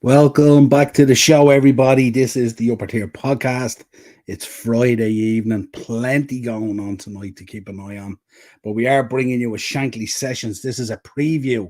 Welcome back to the show, everybody. This is the Upper Tier Podcast. It's Friday evening, plenty going on tonight to keep an eye on. But we are bringing you a Shankly Sessions. This is a preview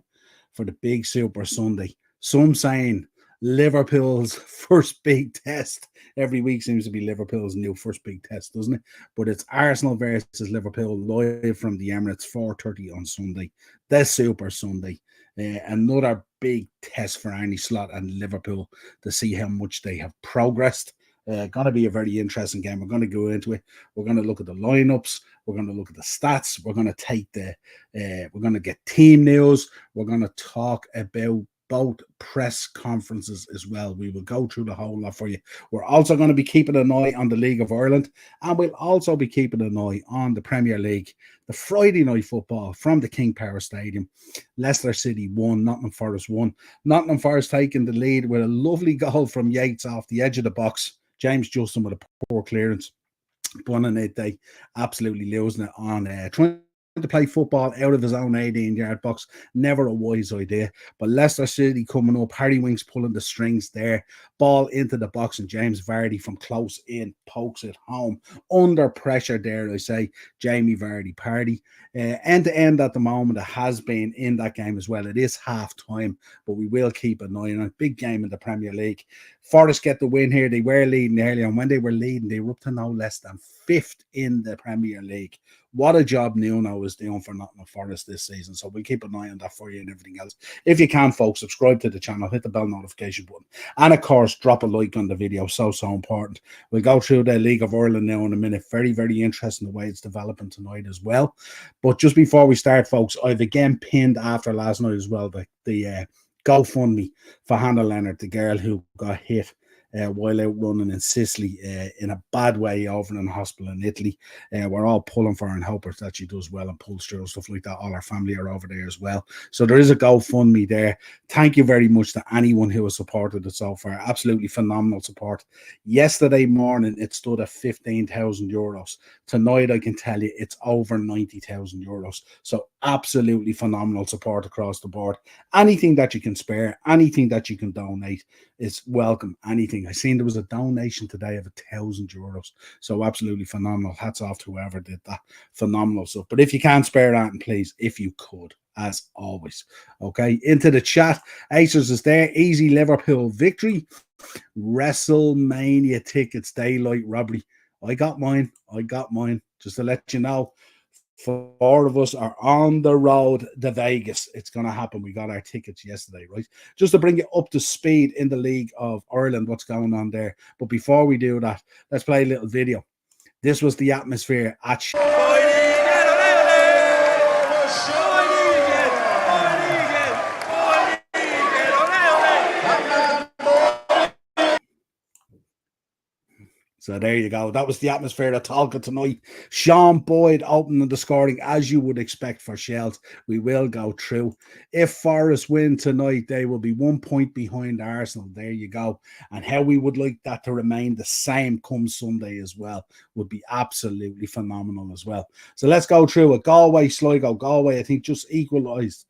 for the big Super Sunday. Some saying Liverpool's first big test. Every week seems to be Liverpool's new first big test, doesn't it? But it's Arsenal versus Liverpool live from the Emirates, 4:30 on Sunday. The Super Sunday. Another big test for Arne Slot and Liverpool to see how much they have progressed. Going to be a very interesting game. We're going to go into it. We're going to look at the lineups. We're going to look at the stats. We're going to take we're going to get team news. We're going to talk about both press conferences as well. We will go through the whole lot for you. We're also going to be keeping an eye on the League of Ireland, and we'll also be keeping an eye on the Premier League, the Friday night football from the King Power Stadium. Leicester City won, Nottingham Forest won. Nottingham Forest taking the lead with a lovely goal from Yates off the edge of the box. James Justin with a poor clearance. One it, they absolutely losing it on trying to play football out of his own 18-yard box. Never a wise idea. But Leicester City coming up. Harry Winks pulling the strings there. Ball into the box, and James Vardy from close in pokes it home. Under pressure there, I say, Jamie Vardy party. End to end at the moment, it has been in that game as well. It is half time, but we will keep an eye on it. Big game in the Premier League. Forest get the win here. They were leading earlier, and when they were leading, they were up to no less than 5th in the Premier League. What a job Nuno is doing for Nottingham Forest this season. So we'll keep an eye on that for you and everything else. If you can, folks, subscribe to the channel, hit the bell notification button, and of course, drop a like on the video. So important. We'll go through the League of Ireland now in a minute. Very, very interesting the way it's developing tonight as well. But just before we start, folks, I've again pinned after last night as well the GoFundMe for Hannah Leonard, the girl who got hit while out running in Sicily in a bad way over in the hospital in Italy. We're all pulling for her and hope that she does well and pulls through and stuff like that. All our family are over there as well. So there is a GoFundMe there. Thank you very much to anyone who has supported it so far. Absolutely phenomenal support. Yesterday morning, it stood at 15,000 euros. Tonight, I can tell you it's over 90,000 euros. So absolutely phenomenal support across the board. Anything that you can spare, anything that you can donate is welcome. Anything. I seen there was a donation today of 1,000 euros. So absolutely phenomenal. Hats off to whoever did that. Phenomenal stuff. But if you can spare that, and please, if you could, as always. Okay, into the chat. Acers is there. Easy Liverpool victory. WrestleMania tickets, daylight robbery. I got mine. Just to let you know. 4 of us are on the road to Vegas. It's going to happen. We got our tickets yesterday, right? Just to bring you up to speed in the League of Ireland, what's going on there. But before we do that, let's play a little video. This was the atmosphere at So there you go. That was the atmosphere at Talca tonight. Sean Boyd opening the scoring as you would expect for Shells. We will go through. If Forest win tonight, they will be 1 point behind Arsenal. There you go. And how we would like that to remain the same come Sunday as well would be absolutely phenomenal as well. So let's go through it. Galway, Sligo. Galway, I think, just equalised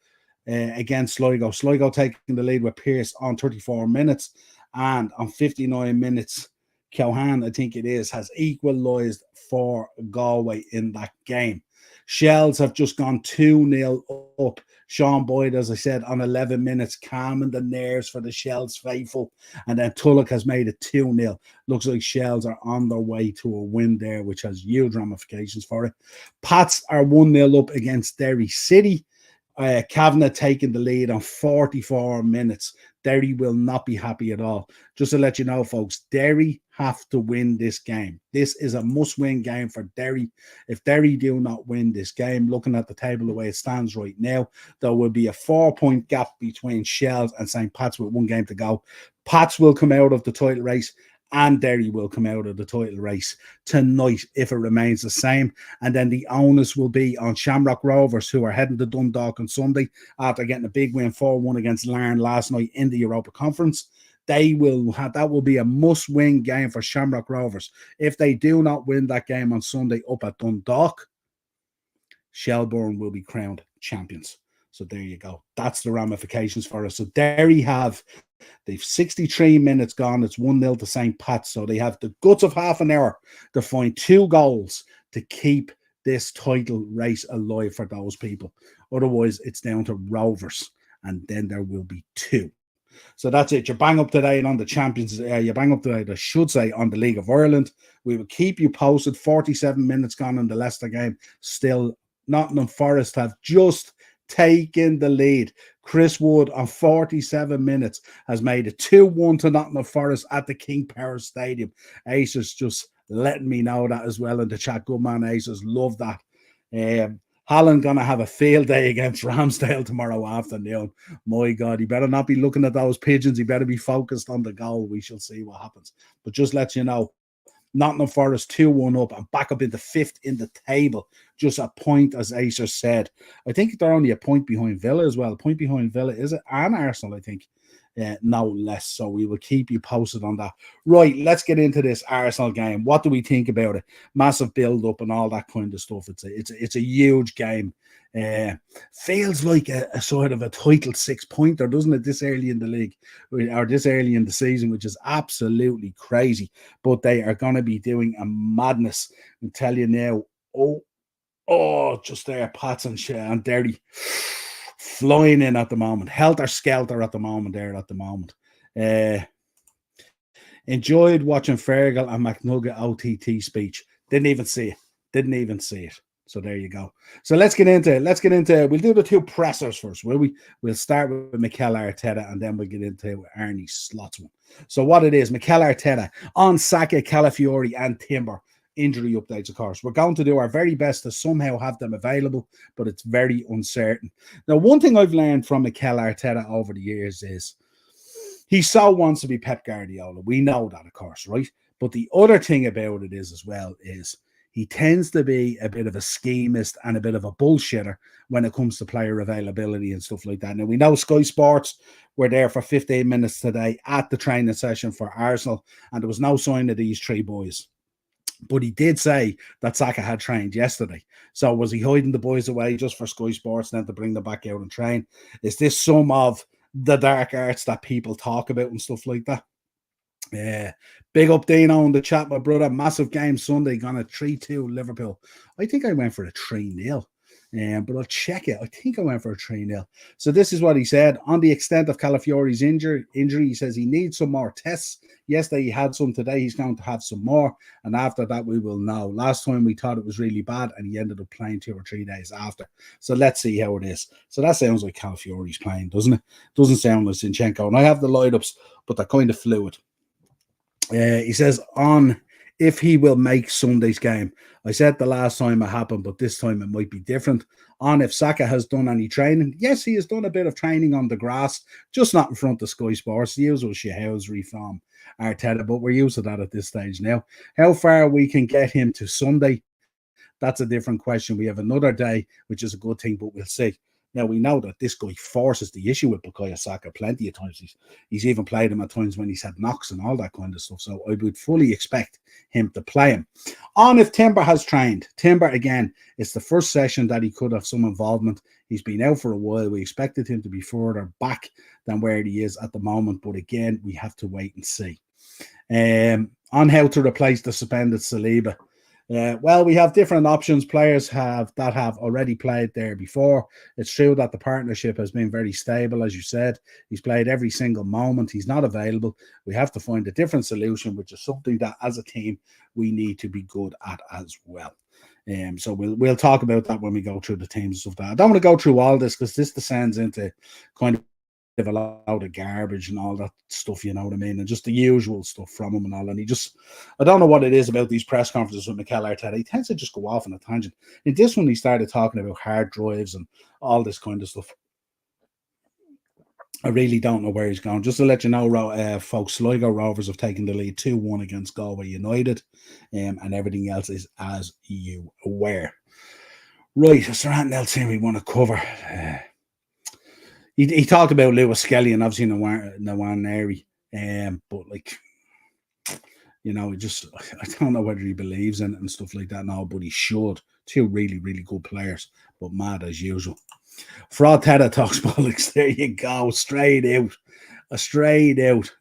against Sligo. Sligo taking the lead with Pearce on 34 minutes. And on 59 minutes, Cohan, I think it is, has equalised for Galway in that game. Shells have just gone 2-0 up. Sean Boyd, as I said, on 11 minutes, calming the nerves for the Shells faithful. And then Tulloch has made it 2-0. Looks like Shells are on their way to a win there, which has huge ramifications for it. Pats are 1-0 up against Derry City. Kavanagh taking the lead on 44 minutes. Derry will not be happy at all. Just to let you know, folks, Derry have to win this game. This is a must-win game for Derry. If Derry do not win this game, looking at the table the way it stands right now, there will be a 4-point gap between Shells and St. Pat's with 1 game to go. Pats will come out of the title race, and Derry will come out of the title race tonight if it remains the same. And then the onus will be on Shamrock Rovers, who are heading to Dundalk on Sunday after getting a big win 4-1 against Larne last night in the Europa Conference. That will be a must-win game for Shamrock Rovers. If they do not win that game on Sunday up at Dundalk, Shelbourne will be crowned champions. So there you go. That's the ramifications for us. So there you have. They've 63 minutes gone. It's 1-0 to St. Pat's. So they have the guts of half an hour to find 2 goals to keep this title race alive for those people. Otherwise, it's down to Rovers, and then there will be 2. So that's it. You're bang up to date on the Champions. You're bang up to date, I should say, on the League of Ireland. We will keep you posted. 47 minutes gone in the Leicester game. Still, Nottingham Forest have just taken the lead. Chris Wood on 47 minutes has made it 2-1 to Nottingham Forest at the King Power Stadium. Aces just letting me know that as well in the chat. Good man, Aces. Love that. Holland going to have a field day against Ramsdale tomorrow afternoon. My God, he better not be looking at those pigeons. He better be focused on the goal. We shall see what happens. But just let you know, Nottingham Forest 2-1 up and back up into 5th in the table. Just a point, as Acer said. I think they're only a point behind Villa as well. A point behind Villa, is it? And Arsenal, I think. No less. So we will keep you posted on that. Right, let's get into this Arsenal game. What do we think about it? Massive build-up and all that kind of stuff. It's a huge game. Feels like a sort of a title 6-pointer, doesn't it, this early in the league or this early in the season, which is absolutely crazy. But they are going to be doing a madness. I'll tell you now. Just there, Pats and Derry flying in at the moment. Helter-skelter at the moment there at the moment. Enjoyed watching Fergal and McNugget OTT speech. Didn't even see it. So there you go. So let's get into it. We'll do the 2 pressers first, will we? We'll start with Mikel Arteta and then we'll get into Arne Slot's one. So what it is, Mikel Arteta on Saka, Calafiori and Timber. Injury updates, of course. We're going to do our very best to somehow have them available, but it's very uncertain. Now, one thing I've learned from Mikel Arteta over the years is he so wants to be Pep Guardiola. We know that, of course, right? But the other thing about it is, as well, is he tends to be a bit of a schemist and a bit of a bullshitter when it comes to player availability and stuff like that. Now, we know Sky Sports were there for 15 minutes today at the training session for Arsenal, and there was no sign of these 3 boys. But he did say that Saka had trained yesterday. So was he hiding the boys away just for Sky Sports then to bring them back out and train? Is this some of the dark arts that people talk about and stuff like that? Yeah. Big up Dino in the chat, my brother. Massive game Sunday. Gonna 3-2 Liverpool. I think I went for a 3-0. But I'll check it. I think I went for a 3-0. So this is what he said. On the extent of Calafiori's injury, he says he needs some more tests. Yesterday he had some. Today he's going to have some more. And after that, we will know. Last time we thought it was really bad, and he ended up playing 2 or 3 days after. So let's see how it is. So that sounds like Calafiori's playing, doesn't it? Doesn't sound like Zinchenko. And I have the light-ups, but they're kind of fluid. He says on if he will make Sunday's game. I said the last time it happened, but this time it might be different. On if Saka has done any training. Yes, he has done a bit of training on the grass, just not in front of Sky Sports. The usual shithousery from Arteta, but we're used to that at this stage now. How far we can get him to Sunday, that's a different question. We have another day, which is a good thing, but we'll see. Now, we know that this guy forces the issue with Bukayo Saka plenty of times. He's even played him at times when he's had knocks and all that kind of stuff. So I would fully expect him to play him. On if Timber has trained. Timber, again, it's the first session that he could have some involvement. He's been out for a while. We expected him to be further back than where he is at the moment. But again, we have to wait and see. On how to replace the suspended Saliba. Well, we have different options. Players that have already played there before. It's true that the partnership has been very stable, as you said. He's played every single moment. He's not available. We have to find a different solution, which is something that, as a team, we need to be good at as well. So we'll talk about that when we go through the teams and stuff. I don't want to go through all this because this descends into kind of a lot of garbage and all that stuff, you know what I mean, and just the usual stuff from him and all. And I don't know what it is about these press conferences with Mikel Arteta. He tends to just go off on a tangent. In this one, he started talking about hard drives and all this kind of stuff. I really don't know where he's going. Just to let you know, folks, Sligo Rovers have taken the lead 2-1 against Galway United, and everything else is as you aware. Right, is there anything else here we want to cover? He talked about Lewis Skelly and obviously Nwaneri, but like, you know, I don't know whether he believes in it and stuff like that now, but he should. 2 really, really good players, but mad as usual. Fraud Teta talks bollocks. There you go. Straight out. Straight out.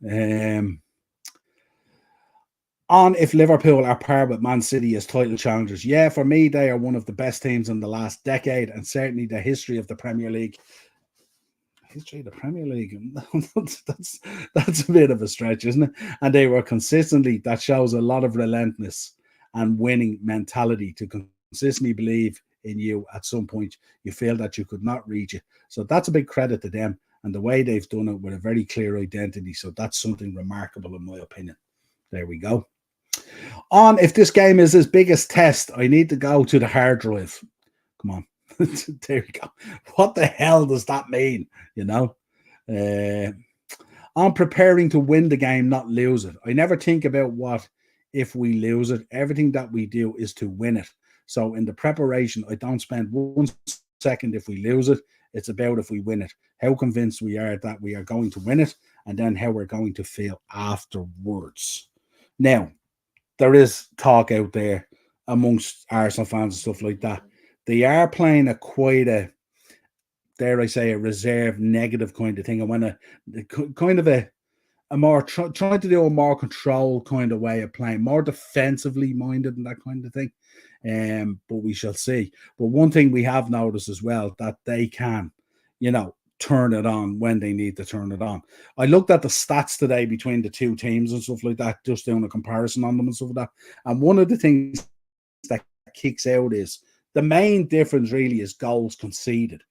On if Liverpool are par with Man City as title challengers. Yeah, for me, they are one of the best teams in the last decade and certainly the history of the Premier League. History of the Premier League. that's a bit of a stretch, isn't it? And they were consistently, that shows a lot of relentlessness and winning mentality to consistently believe in you at some point. You feel that you could not reach it. So that's a big credit to them and the way they've done it with a very clear identity. So that's something remarkable in my opinion. There we go. On if this game is his biggest test, I need to go to the hard drive. Come on. There we go. What the hell does that mean? You know? I'm preparing to win the game, not lose it. I never think about what if we lose it. Everything that we do is to win it. So in the preparation, I don't spend 1 second if we lose it. It's about if we win it. How convinced we are that we are going to win it, and then how we're going to feel afterwards. Now, there is talk out there amongst Arsenal fans and stuff like that. They are playing quite a, dare I say, a reserved negative kind of thing. I want kind of a more trying to do a more controlled kind of way of playing, more defensively minded and that kind of thing. But we shall see. But one thing we have noticed as well, that they can, turn it on when they need to turn it on. I looked at the stats today between the two teams and stuff like that, just doing a comparison on them and stuff like that. And one of the things that kicks out is the main difference really is goals conceded.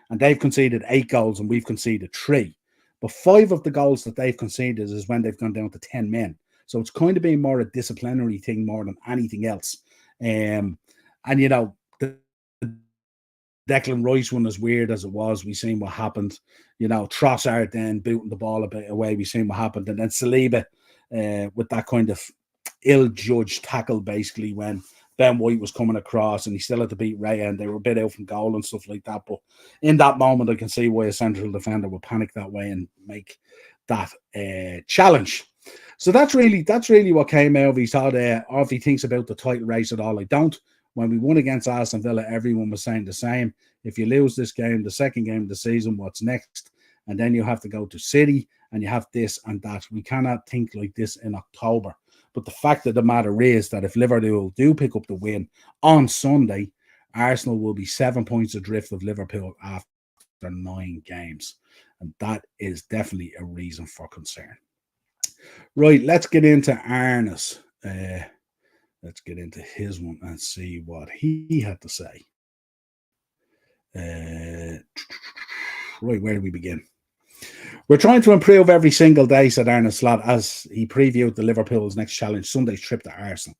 And they've conceded 8 goals and we've conceded 3. But 5 of the goals that they've conceded is when they've gone down to 10 men. So it's kind of been more a disciplinary thing more than anything else. And, the Declan Rice one, as weird as it was, we seen what happened. Trossard then booting the ball a bit away, we seen what happened. And then Saliba with that kind of ill-judged tackle, basically, when Ben White was coming across and he still had to beat Raya and they were a bit out from goal and stuff like that. But in that moment, I can see why a central defender would panic that way and make that challenge. So that's really what came out of his thought. Or if he thinks about the title race at all, I don't. When we won against Aston Villa, everyone was saying the same. If you lose this game, the second game of the season, what's next? And then you have to go to City and you have this and that. We cannot think like this in October. But the fact of the matter is that if Liverpool do pick up the win on Sunday, Arsenal will be 7 points adrift of Liverpool after 9 games. And that is definitely a reason for concern. Right, let's get into Arne's. Let's get into his one and see what he had to say. Right, where do we begin? We're trying to improve every single day, said Arne Slot, as he previewed the Liverpool's next challenge, Sunday's trip to Arsenal.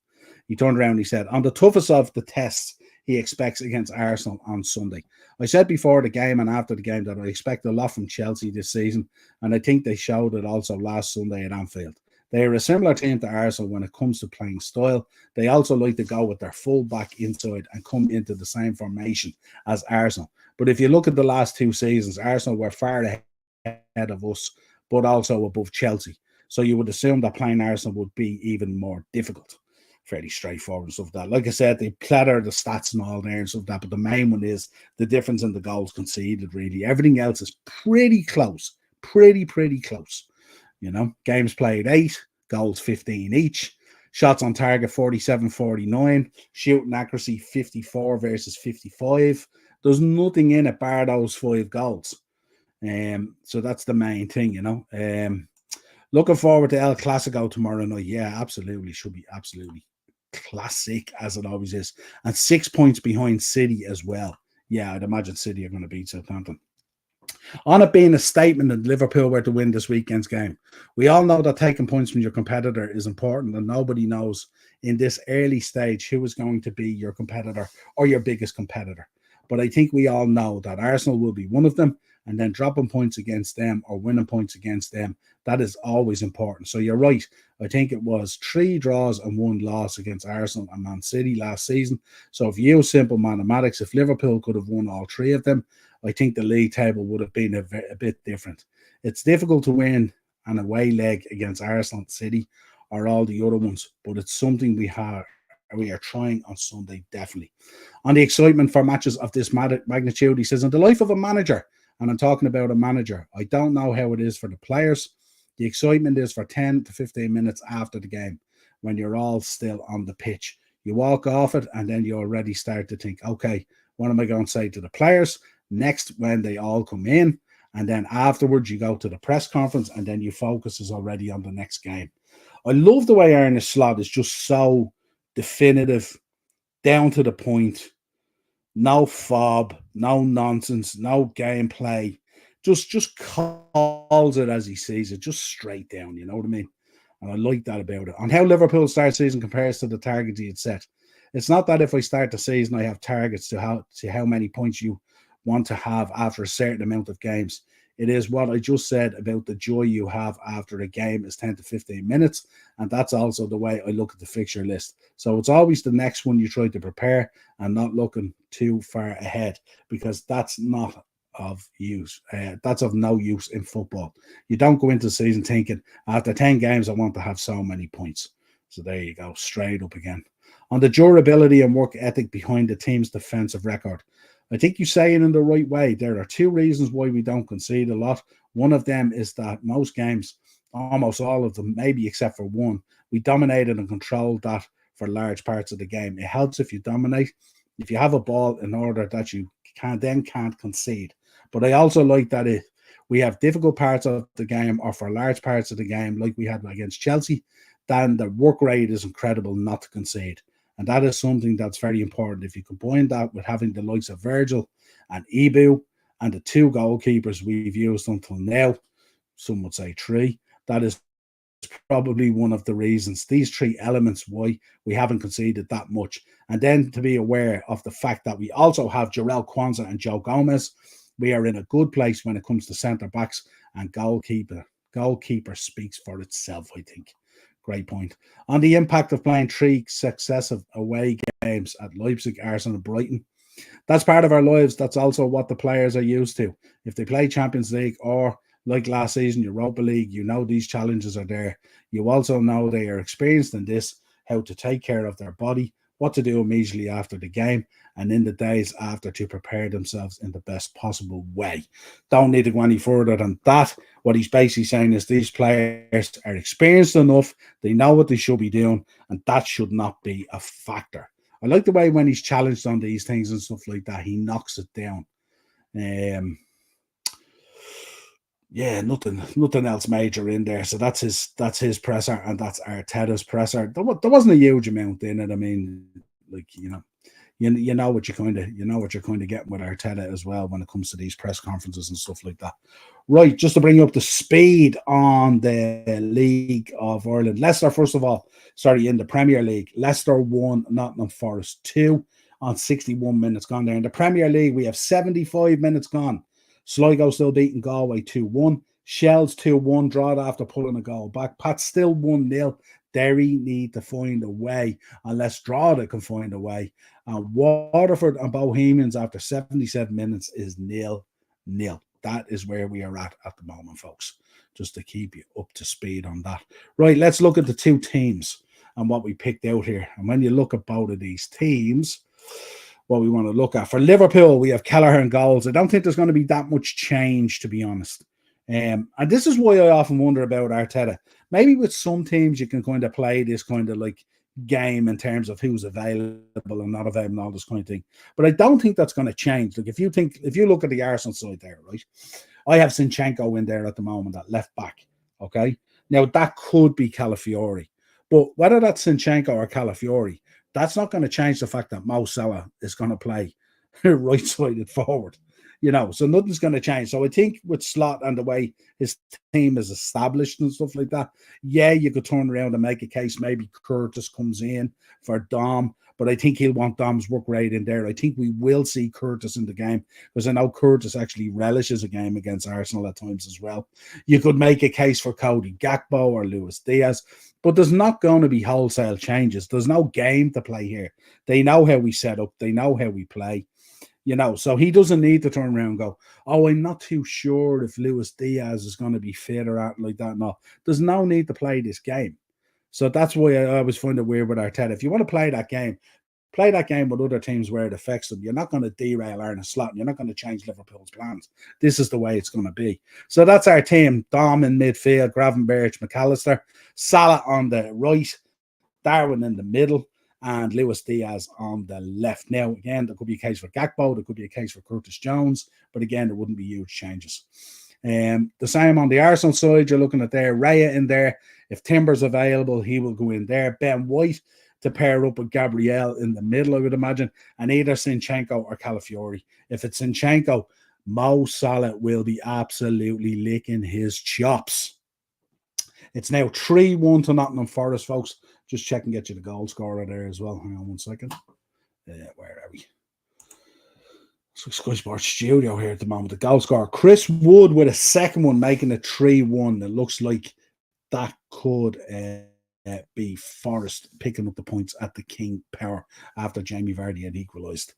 He turned around and he said, on the toughest of the tests he expects against Arsenal on Sunday. I said before the game and after the game that I expect a lot from Chelsea this season, and I think they showed it also last Sunday at Anfield. They are a similar team to Arsenal when it comes to playing style. They also like to go with their full back inside and come into the same formation as Arsenal. But if you look at the last 2 seasons, Arsenal were far ahead of us, but also above Chelsea. So you would assume that playing Arsenal would be even more difficult. Fairly straightforward and stuff like that. Like I said, they platter the stats and all there and stuff like that, but the main one is the difference in the goals conceded, really. Everything else is pretty close. Pretty close. Games played 8, goals 15 each. Shots on target 47-49. Shooting accuracy 54 versus 55. There's nothing in it bar those 5 goals. So that's the main thing, Looking forward to El Clasico tomorrow night. Yeah, absolutely. Should be absolutely classic, as it always is. And 6 points behind City as well. Yeah, I'd imagine City are going to beat Southampton. On it being a statement that Liverpool were to win this weekend's game. We all know that taking points from your competitor is important, and nobody knows in this early stage who is going to be your competitor or your biggest competitor. But I think we all know that Arsenal will be one of them, and then dropping points against them or winning points against them, that is always important. So you're right. I think it was 3 draws and 1 loss against Arsenal and Man City last season. So if you use simple mathematics, if Liverpool could have won all 3 of them, I think the league table would have been a bit different. It's difficult to win an away leg against Arsenal, City, or all the other ones, but it's something we are we are trying on Sunday, definitely. On the excitement for matches of this magnitude, he says, in the life of a manager, and I'm talking about a manager, I don't know how it is for the players. The excitement is for 10 to 15 minutes after the game when you're all still on the pitch. You walk off it and then you already start to think, okay, what am I going to say to the players next when they all come in? And then afterwards you go to the press conference and then your focus is already on the next game. I love the way Arne Slot is just so definitive, down to the point, no fob, no nonsense, no gameplay. Just calls it as he sees it, just straight down. You know what I mean? And I like that about it. On how Liverpool start season compares to the targets he had set. It's not that if I start the season, I have targets to how many points you want to have after a certain amount of games. It is what I just said about the joy you have after a game is 10 to 15 minutes. And that's also the way I look at the fixture list. So it's always the next one you try to prepare and not looking too far ahead, because that's not of use. That's of no use in football. You don't go into the season thinking, after 10 games, I want to have so many points. So there you go, straight up again. On the durability and work ethic behind the team's defensive record, I think you say it in the right way. There are two reasons why we don't concede a lot. One of them is that most games, almost all of them, maybe except for one, we dominated and controlled that for large parts of the game. It helps if you dominate, if you have a ball, in order that you can't concede. But I also like that if we have difficult parts of the game or for large parts of the game, like we had against Chelsea, then the work rate is incredible not to concede. And that is something that's very important. If you combine that with having the likes of Virgil and Ibu and the two goalkeepers we've used until now, some would say three, that is probably one of the reasons, these three elements, why we haven't conceded that much. And then to be aware of the fact that we also have Jarell Kwanzaa and Joe Gomez. We are in a good place when it comes to centre backs, and goalkeeper speaks for itself, I think. Great point. On the impact of playing three successive away games at Leipzig, Arsenal, and Brighton, that's part of our lives. That's also what the players are used to. If they play Champions League or, like last season, Europa League, you know these challenges are there. You also know they are experienced in this, how to take care of their body, what to do immediately after the game, and in the days after to prepare themselves in the best possible way. Don't need to go any further than that. What he's basically saying is these players are experienced enough, they know what they should be doing, and that should not be a factor. I like the way when he's challenged on these things and stuff like that, he knocks it down. Yeah, nothing else major in there. So that's his presser, and that's Arteta's presser. There wasn't a huge amount in it. I mean, like, you know what you're kind of getting with Arteta as well when it comes to these press conferences and stuff like that. Right, just to bring you up to speed on the League of Ireland. Leicester, first of all, in the Premier League, Leicester 1, Nottingham Forest 2 on 61 minutes gone there. In the Premier League, we have 75 minutes gone. Sligo still beating Galway 2-1. Shells 2-1, drawn after pulling a goal back. Pat's still 1-0. Derry need to find a way, unless Drogheda can find a way. Waterford and Bohemians after 77 minutes is 0-0. That is where we are at the moment, folks, just to keep you up to speed on that. Right, let's look at the two teams and what we picked out here. And when you look at both of these teams, what we want to look at. For Liverpool, we have Kelleher and goals. I don't think there's going to be that much change, to be honest. And this is why I often wonder about Arteta. Maybe with some teams you can kind of play this kind of like game in terms of who's available and not available and all this kind of thing. But I don't think that's going to change. Like if you look at the Arsenal side there, right? I have Zinchenko in there at the moment at left back. Okay. Now that could be Calafiori. But whether that's Zinchenko or Calafiori, that's not going to change the fact that Mo Salah is going to play right-sided forward. So nothing's going to change. So I think with Slot and the way his team is established and stuff like that, yeah, you could turn around and make a case. Maybe Curtis comes in for Dom, but I think he'll want Dom's work rate in there. I think we will see Curtis in the game, because I know Curtis actually relishes a game against Arsenal at times as well. You could make a case for Cody Gakpo or Luis Diaz, but there's not going to be wholesale changes. There's no game to play here. They know how we set up. They know how we play. So he doesn't need to turn around and go, oh, I'm not too sure if Luis Diaz is going to be fit or anything like that. No, there's no need to play this game. So that's why I always find it weird with Arteta. If you want to play that game with other teams where it affects them. You're not going to derail Arne Slot. You're not going to change Liverpool's plans. This is the way it's going to be. So that's our team. Dom in midfield, Gravenberch, McAllister, Salah on the right, Darwin in the middle, and Luis Diaz on the left. Now, again, there could be a case for Gakpo. There could be a case for Curtis Jones. But again, there wouldn't be huge changes. The same on the Arsenal side. You're looking at there. Raya in there. If Timber's available, he will go in there. Ben White to pair up with Gabriel in the middle, I would imagine, and either Zinchenko or Calafiori. If it's Zinchenko, Mo Salah will be absolutely licking his chops. It's now 3-1 to Nottingham Forest, folks. Just check and get you the goal scorer there as well. Hang on 1 second. Where are we? It's Sky Sports Studio here at the moment. The goal scorer, Chris Wood, with a second one, making it 3-1. It looks like that could be Forest picking up the points at the King Power after Jamie Vardy had equalised.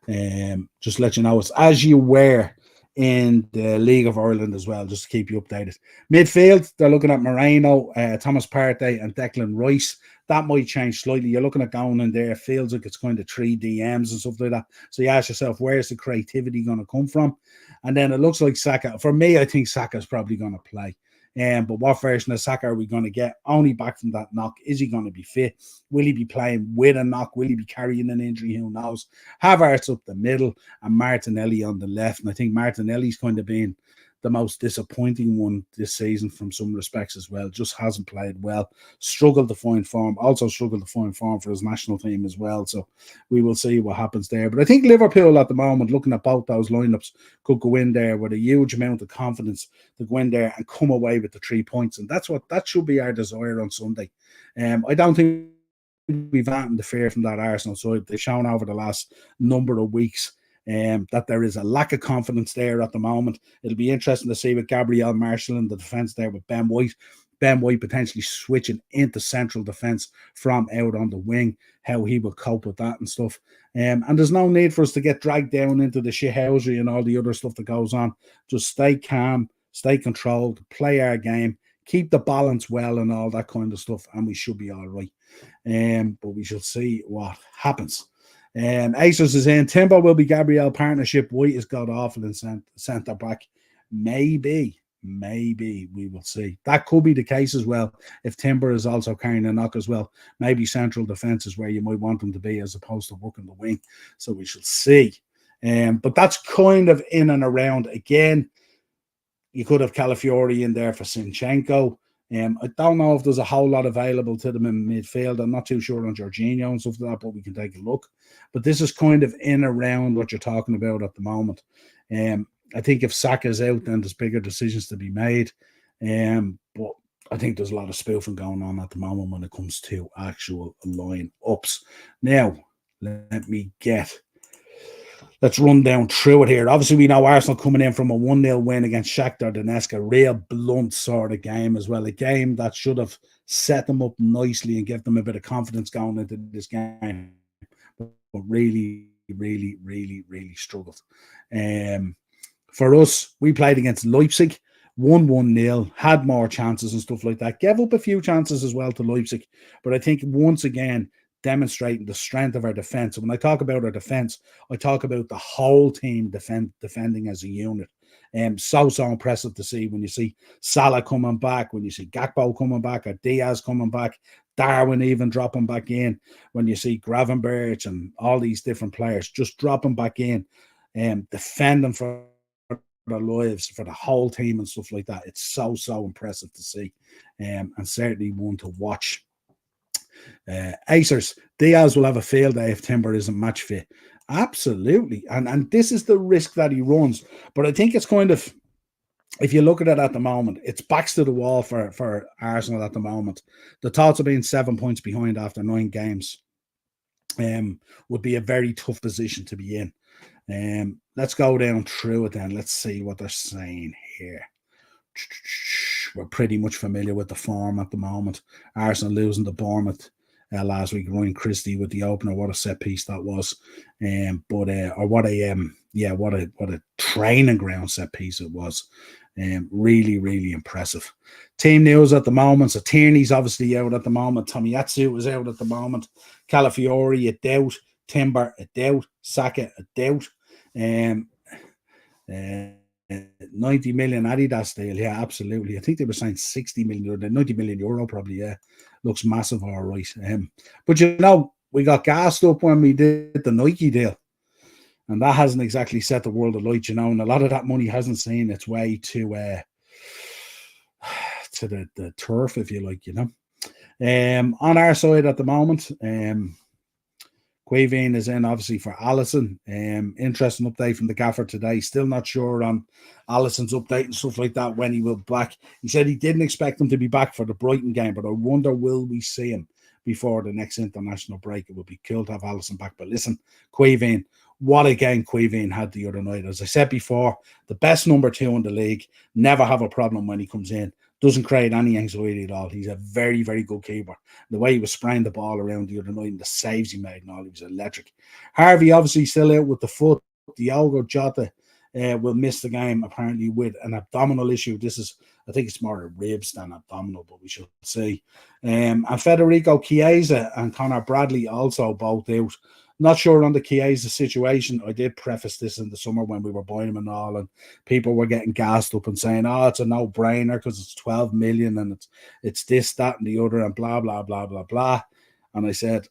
Just to let you know, it's as you were in the League of Ireland as well, just to keep you updated. Midfield, they're looking at Moreno, Thomas Partey and Declan Rice. That might change slightly. You're looking at going in there, feels like it's kind of 3 DMs and stuff like that. So you ask yourself, where's the creativity going to come from? And then it looks like Saka. For me, I think Saka's probably going to play. But what version of Saka are we going to get? Only back from that knock. Is he going to be fit? Will he be playing with a knock? Will he be carrying an injury? Who knows? Havertz up the middle and Martinelli on the left. And I think Martinelli's kind of been the most disappointing one this season from some respects as well. Just hasn't played well. Struggled to find form. Also struggled to find form for his national team as well. So we will see what happens there. But I think Liverpool at the moment, looking at both those lineups, could go in there with a huge amount of confidence to go in there and come away with the 3 points. And that should be our desire on Sunday. I don't think we've gotten the fear from that Arsenal side. They've shown over the last number of weeks that there is a lack of confidence there at the moment. It'll be interesting to see with Gabriel Marshall in the defence there with Ben White. Ben White potentially switching into central defence from out on the wing, how he will cope with that and stuff. And there's no need for us to get dragged down into the shithousery and all the other stuff that goes on. Just stay calm, stay controlled, play our game, keep the balance well and all that kind of stuff, and we should be all right. But we shall see what happens. Acers is in. Timber will be Gabriel partnership. White is god awful in centre back. Maybe we will see. That could be the case as well. If Timber is also carrying a knock as well, maybe central defence is where you might want them to be as opposed to working the wing. So we shall see. But that's kind of in and around. Again, you could have Calafiori in there for Zinchenko. I don't know if there's a whole lot available to them in midfield. I'm not too sure on Jorginho and stuff like that, but we can take a look. But this is kind of in around what you're talking about at the moment. I think if Saka's out, then there's bigger decisions to be made. But I think there's a lot of spoofing going on at the moment when it comes to actual line-ups. Now, let's run down through it here. Obviously, we know Arsenal coming in from a 1-0 win against Shakhtar Donetsk, a real blunt sort of game as well. A game that should have set them up nicely and give them a bit of confidence going into this game. But really struggled. For us, we played against Leipzig, won 1-0, had more chances and stuff like that. Gave up a few chances as well to Leipzig. But I think once again, demonstrating the strength of our defence. And when I talk about our defence, I talk about the whole team defending as a unit. So impressive to see when you see Salah coming back, when you see Gakpo coming back, or Diaz coming back, Darwin even dropping back in, when you see Gravenberch and all these different players just dropping back in, defending for their lives, for the whole team and stuff like that. It's so impressive to see, and certainly one to watch. Acers, Diaz will have a field day if Timber isn't match fit. Absolutely. And this is the risk that he runs. But I think it's kind of, if you look at it at the moment, it's backs to the wall for Arsenal at the moment. The thoughts of being 7 points behind after 9 games would be a very tough position to be in. Let's go down through it then. Let's see what they're saying here. We're pretty much familiar with the form at the moment. Arsenal losing to Bournemouth last week. Ryan Christie with the opener. What a set piece that was. What a training ground set piece it was. Really, really impressive. Team news at the moment. So Tierney's obviously out at the moment. Tomiyasu is out at the moment. Calafiori, a doubt. Timber, a doubt. Saka, a doubt. 90 million Adidas deal. Yeah, absolutely. I think they were saying 60 million or 90 million euro probably. Yeah, looks massive. All right. But we got gassed up when we did the Nike deal. And that hasn't exactly set the world alight, and a lot of that money hasn't seen its way to the turf, if you like, On our side at the moment, Quavine is in, obviously, for Alisson. Interesting update from the gaffer today. Still not sure on Alisson's update and stuff like that, when he will be back. He said he didn't expect him to be back for the Brighton game, but I wonder, will we see him before the next international break? It would be cool to have Alisson back. But listen, Quavine, what a game Quavine had the other night. As I said before, the best number 2 in the league. Never have a problem when he comes in. Doesn't create any anxiety at all. He's a very, very good keeper. The way he was spraying the ball around the other night and the saves he made and all, he was electric. Harvey obviously still out with the foot. Diogo Jota will miss the game, apparently, with an abdominal issue. I think it's more a ribs than abdominal, but we should see. And Federico Chiesa and Connor Bradley also both out. Not sure on the Chiesa situation. I did preface this in the summer when we were buying him and all, and people were getting gassed up and saying, it's a no-brainer because it's 12 million and it's this, that, and the other, and blah, blah, blah, blah, blah. And I said,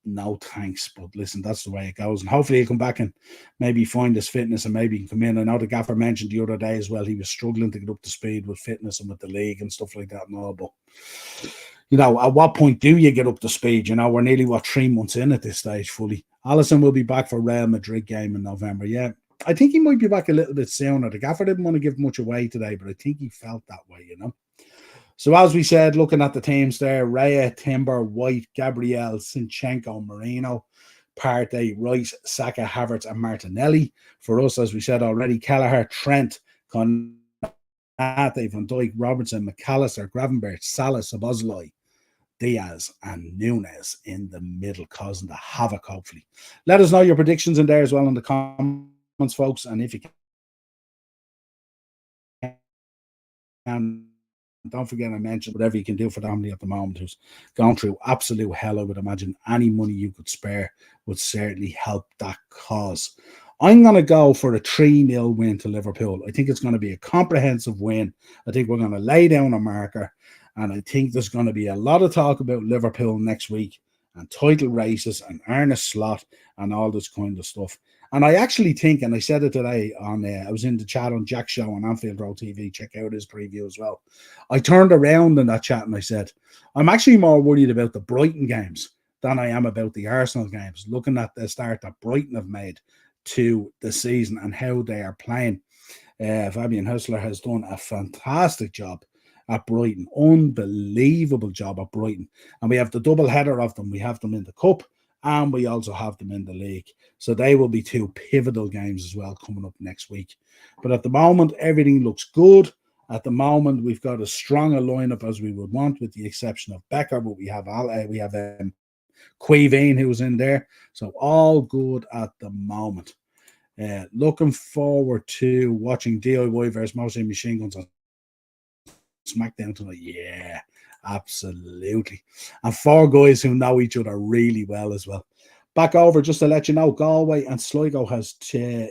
no thanks, but listen, that's the way it goes. And hopefully he'll come back and maybe find his fitness and maybe he can come in. I know the gaffer mentioned the other day as well, he was struggling to get up to speed with fitness and with the league and stuff like that and all, but at what point do you get up to speed? We're nearly, 3 months in at this stage fully. Alisson will be back for Real Madrid game in November. Yeah, I think he might be back a little bit sooner. The gaffer didn't want to give much away today, but I think he felt that way, So as we said, looking at the teams there, Raya, Timber, White, Gabriel, Zinchenko, Marino, Partey, Rice, Saka, Havertz, and Martinelli. For us, as we said already, Kelleher, Trent, Konate, Van Dijk, Robertson, McAllister, Gravenberch, Salah, Szoboszlai, Diaz, and Nunes in the middle, causing the havoc, hopefully. Let us know your predictions in there as well in the comments, folks. And if you can, don't forget I mentioned whatever you can do for the family at the moment who's gone through absolute hell. I would imagine any money you could spare would certainly help that cause. I'm going to go for a 3-0 win to Liverpool. I think it's going to be a comprehensive win. I think we're going to lay down a marker. And I think there's going to be a lot of talk about Liverpool next week and title races and Arne Slot and all this kind of stuff. And I actually think, and I said it today I was in the chat on Jack's show on Anfield Road TV. Check out his preview as well. I turned around in that chat and I said, I'm actually more worried about the Brighton games than I am about the Arsenal games, looking at the start that Brighton have made to the season and how they are playing. Fabian Hessler has done a fantastic job at Brighton. Unbelievable job at Brighton. And we have the double header of them. We have them in the Cup and we also have them in the league. So they will be 2 pivotal games as well coming up next week. But at the moment, everything looks good. At the moment, we've got as strong a lineup as we would want, with the exception of Becker, but we have Quavine who's in there. So all good at the moment. Looking forward to watching DIY versus Mouse Machine Guns on SmackDown tonight. Yeah, absolutely. And 4 guys who know each other really well as well. Back over, just to let you know, Galway and Sligo has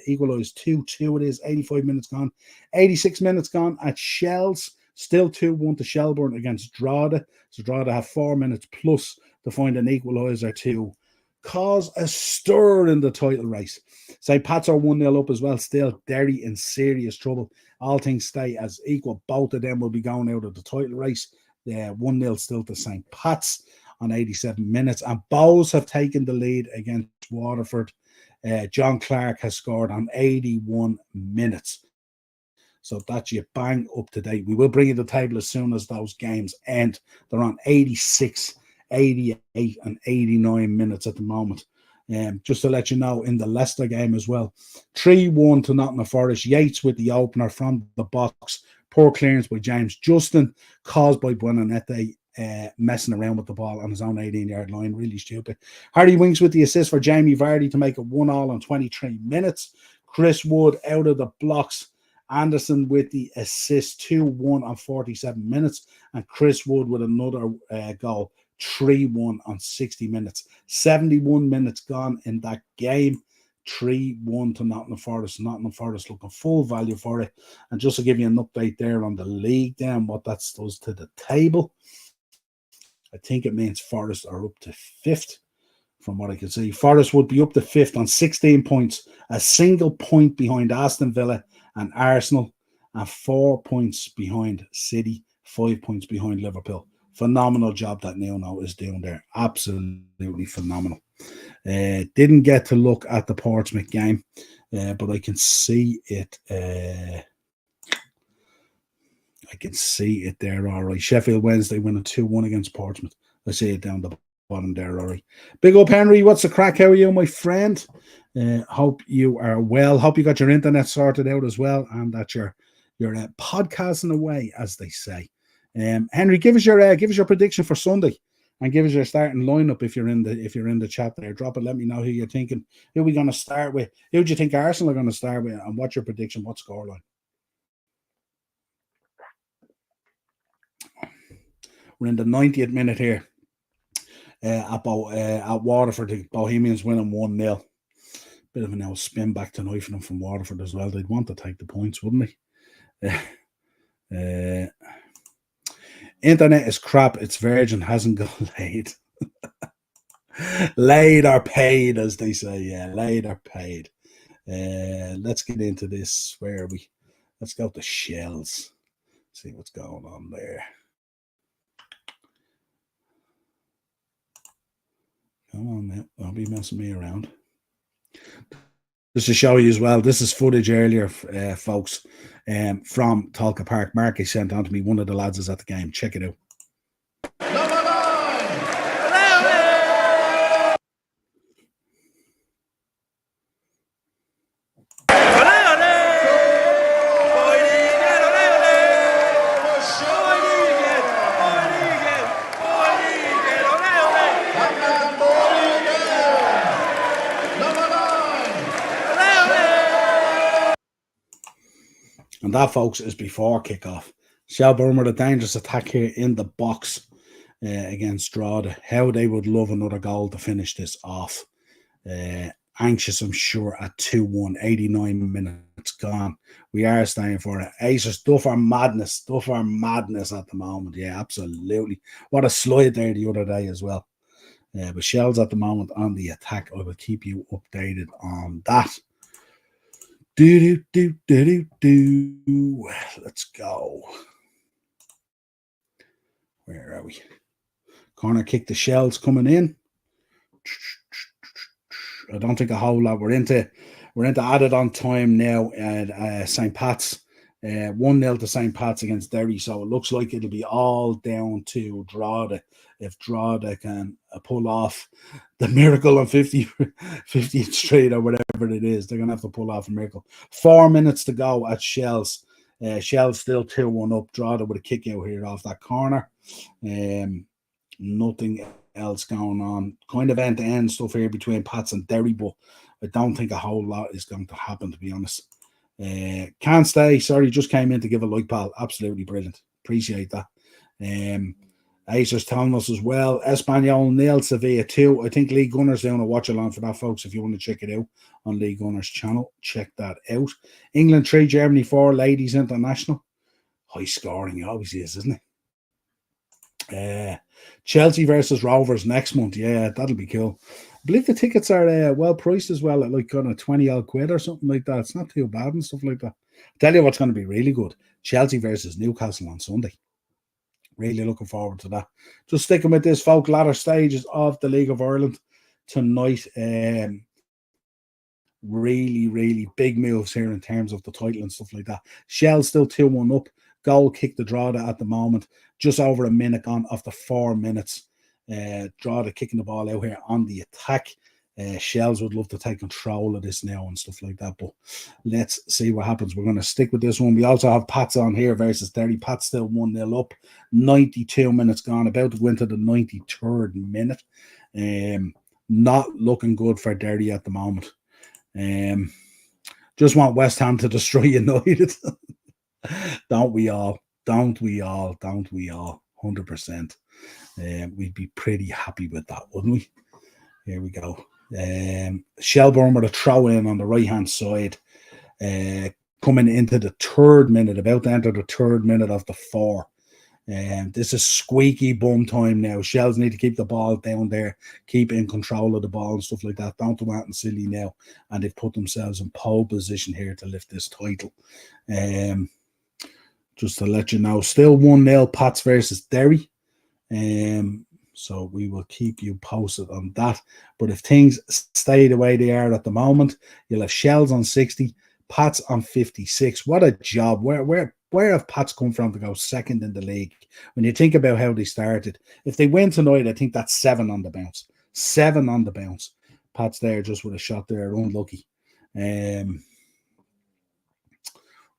equalised 2-2. It is 85 minutes gone. 86 minutes gone at Shells. Still 2-1 to Shelbourne against Drogheda. So Drogheda have 4 minutes plus to find an equaliser to cause a stir in the title race. St. Pat's are 1-0 up as well. Still Derry in serious trouble. All things stay as equal. Both of them will be going out of the title race. 1-0 still to St. Pat's on 87 minutes. And Bows have taken the lead against Waterford. John Clark has scored on 81 minutes. So that's you bang up to date. We will bring you the table as soon as those games end. They're on 86, 88, and 89 minutes at the moment. Just to let you know, in the Leicester game as well, 3-1 to Nottingham Forest. Yates with the opener from the box. Poor clearance by James Justin, caused by Buonanete. messing around with the ball on his own 18-yard line. Really stupid. Harry Winks with the assist for Jamie Vardy to make it 1-1 on 23 minutes. Chris Wood out of the blocks. Anderson with the assist, 2-1 on 47 minutes. And Chris Wood with another goal, 3-1 on 60 minutes. 71 minutes gone in that game. 3-1 to Nottingham Forest. Nottingham Forest looking full value for it. And just to give you an update there on the league then, what that does to the table, I think it means Forest are up to 5th from what I can see. Forest would be up to 5th on 16 points, a single point behind Aston Villa and Arsenal, and 4 points behind City, 5 points behind Liverpool. Phenomenal job that Nuno is doing there. Absolutely phenomenal. Didn't get to look at the Portsmouth game, but I can see it. I can see it there, all right. Sheffield Wednesday winning 2-1 against Portsmouth. I see it down the bottom there, all right. Big up, Henry. What's the crack? How are you, my friend? Hope you are well. Hope you got your internet sorted out as well, and that you're podcasting away, as they say. Henry, give us your prediction for Sunday, and give us your starting lineup if you're in the chat there. Drop it. Let me know who you're thinking. Who are we going to start with? Who do you think Arsenal are going to start with? And what's your prediction? What scoreline? We're in the 90th minute here. At Waterford, the Bohemians winning 1-0. Bit of a spin back tonight for them from Waterford as well. They'd want to take the points, wouldn't they? Internet is crap. It's Virgin, hasn't got laid. Laid or paid, as they say. Yeah, laid or paid. Let's get into this. Where are we? Let's go to Shells. See what's going on there. Come on now. Don't be messing me around. Just to show you as well, this is footage earlier, folks, from Talca Park. Marky sent on to me. One of the lads is at the game. Check it out. And that, folks, is before kickoff. Shelburne with a dangerous attack here in the box against Drogheda. How they would love another goal to finish this off. Anxious, I'm sure, at 2-1, 89 minutes gone. We are staying for it. Acer, stuff our madness at the moment. Yeah, absolutely. What a slide there the other day as well. But Shells at the moment on the attack. I will keep you updated on that. Let's go. Where are we? Corner kick, the Shells coming in. I don't think a whole lot. We're into added on time now at St. Pat's. 1-0 to St. Pat's against Derry. So it looks like it'll be all down to Drogheda. If Drogheda can pull off the miracle on 50th Street or whatever it is, they're going to have to pull off a miracle. 4 minutes to go at Shells. Shells still 2-1 up. Drogheda with a kick out here off that corner. Nothing else going on. Kind of end-to-end stuff here between Pats and Derry, but I don't think a whole lot is going to happen, to be honest. Can't stay. Sorry, just came in to give a like, pal. Absolutely brilliant. Appreciate that. Acer's telling us as well. Espanyol nil, Sevilla 2. I think Lee Gunner's doing a watch along for that, folks. If you want to check it out on Lee Gunner's channel, check that out. England 3, Germany 4, Ladies International. High scoring, it always is, isn't it? Chelsea versus Rovers next month. Yeah, that'll be cool. I believe the tickets are well priced as well, at like kind of 20 odd quid or something like that. It's not too bad and stuff like that. I'll tell you what's going to be really good. Chelsea versus Newcastle on Sunday. Really looking forward to that. Just sticking with this, folk, latter stages of the League of Ireland tonight. Really, really big moves here in terms of the title and stuff like that. Shell still 2-1 up. Goal kick the Drogheda at the moment. Just over a minute gone off the 4 minutes. Drogheda kicking the ball out here on the attack. Shells would love to take control of this now and stuff like that, but let's see what happens. We're going to stick with this one. We also have Pats on here versus Derry. Pats still 1-0 up. 92 minutes gone, about to go into the 93rd minute. Not looking good for Derry at the moment. Just want West Ham to destroy United. Don't we all? Don't we all? Don't we all? 100%. We'd be pretty happy with that, wouldn't we? Here we go. Shelbourne with a throw in on the right hand side, coming into the 3rd minute, about to enter the 3rd minute of the 4. This is squeaky bum time now. Shells need to keep the ball down there, keep in control of the ball and stuff like that. Don't do anything silly now. And they've put themselves in pole position here to lift this title. Just to let you know, still 1-0 Pats versus Derry. So we will keep you posted on that. But if things stay the way they are at the moment, you'll have Shells on 60, Pats on 56. What a job. Where have Pats come from to go second in the league? When you think about how they started, if they win tonight, I think that's 7 on the bounce. 7 on the bounce. Pats there just with a shot there, unlucky.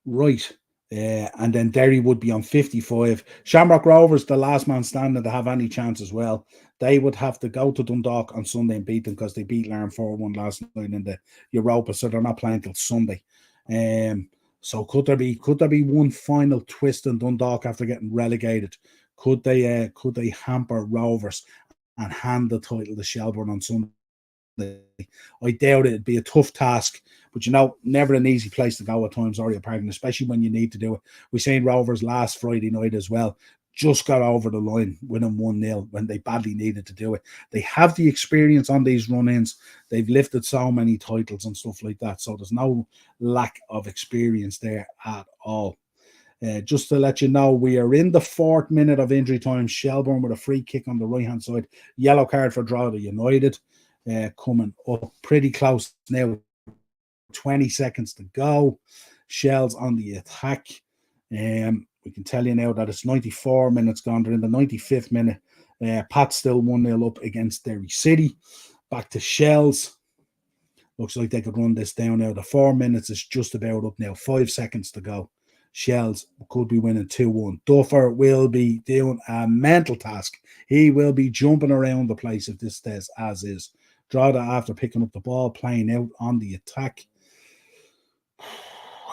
Right. And then Derry would be on 55. Shamrock Rovers, the last man standing to have any chance as well. They would have to go to Dundalk on Sunday and beat them because they beat Larne 4-1 last night in the Europa, so they're not playing till Sunday. So could there be one final twist in Dundalk after getting relegated? Could they hamper Rovers and hand the title to Shelbourne on Sunday? I doubt it'd be a tough task, but never an easy place to go at times, Oriel Park, especially when you need to do it. We seen Rovers last Friday night as well, just got over the line, winning 1-0 when they badly needed to do it. They have the experience on these run-ins. They've lifted so many titles and stuff like that, so there's no lack of experience there at all. Just to let you know, we are in the 4th minute of injury time. Shelbourne with a free kick on the right-hand side. Yellow card for Drogheda United. Coming up pretty close now. 20 seconds to go. Shells on the attack. We can tell you now that it's 94 minutes gone. They're in the 95th minute. Pat's still 1-0 up against Derry City. Back to Shells. Looks like they could run this down now. The 4 minutes is just about up now. 5 seconds to go. Shells could be winning 2-1. Duffer will be doing a mental task. He will be jumping around the place if this stays as is. Drogheda, after picking up the ball, playing out on the attack.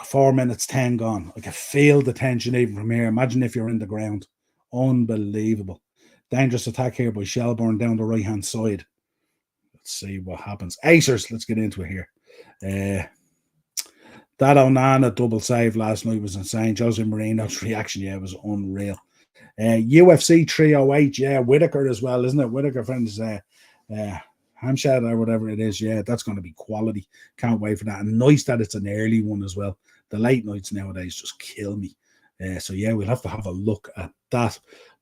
4 minutes, 10 gone. I can feel the tension even from here. Imagine if you're in the ground. Unbelievable. Dangerous attack here by Shelbourne down the right-hand side. Let's see what happens. Acers, let's get into it here. That Onana double save last night was insane. Jose Mourinho's reaction, was unreal. UFC 308, Whitaker as well, isn't it? Whitaker friends, Hampshire or whatever it is, that's going to be quality. Can't wait for that. And nice that it's an early one as well. The late nights nowadays just kill me. So we'll have to have a look at that.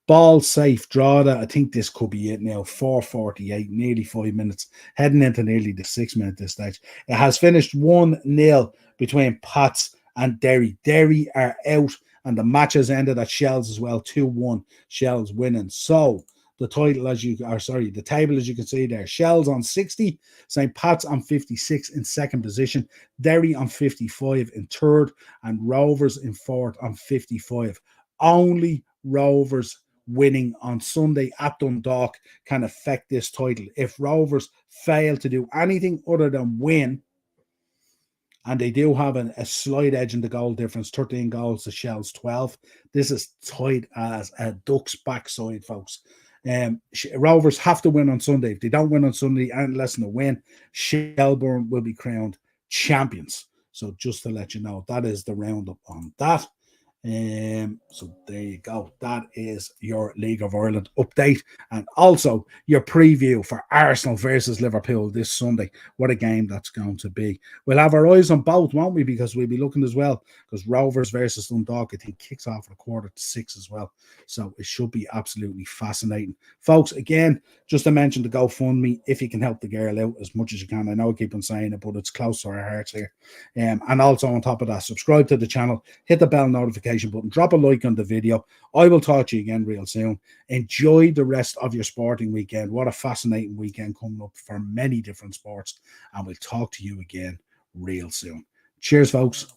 Ball safe, Drogheda. I think this could be it now. 4:48, nearly 5 minutes, heading into nearly the 6 minute this stage. It has finished 1-0 between Pats and Derry. Derry are out, and the match has ended at Shells as well. 2-1, Shells winning. So the table, as you can see there, Shells on 60, St. Pat's on 56 in 2nd position, Derry on 55 in 3rd, and Rovers in 4th on 55. Only Rovers winning on Sunday at Dundalk can affect this title. If Rovers fail to do anything other than win, and they do have a slight edge in the goal difference, 13 goals to Shells 12. This is tight as a duck's backside, folks. Rovers have to win on Sunday. If they don't win on Sunday, and less than a win, Shelbourne will be crowned champions. So just to let you know, that is the roundup on that. So there you go. That is your League of Ireland update, and also your preview for Arsenal versus Liverpool this Sunday. What a game that's going to be. We'll have our eyes on both, won't we? Because we'll be looking as well, because Rovers versus Dundalk, I think, kicks off at 5:45 as well. So it should be absolutely fascinating. Folks, again, just to mention the GoFundMe, if you can help the girl out as much as you can. I know I keep on saying it, but it's close to our hearts here. And also on top of that, subscribe to the channel, hit the bell notification notification button, drop a like on the video. I will talk to you again real soon. Enjoy the rest of your sporting weekend. What a fascinating weekend coming up for many different sports. And we'll talk to you again real soon. Cheers, folks.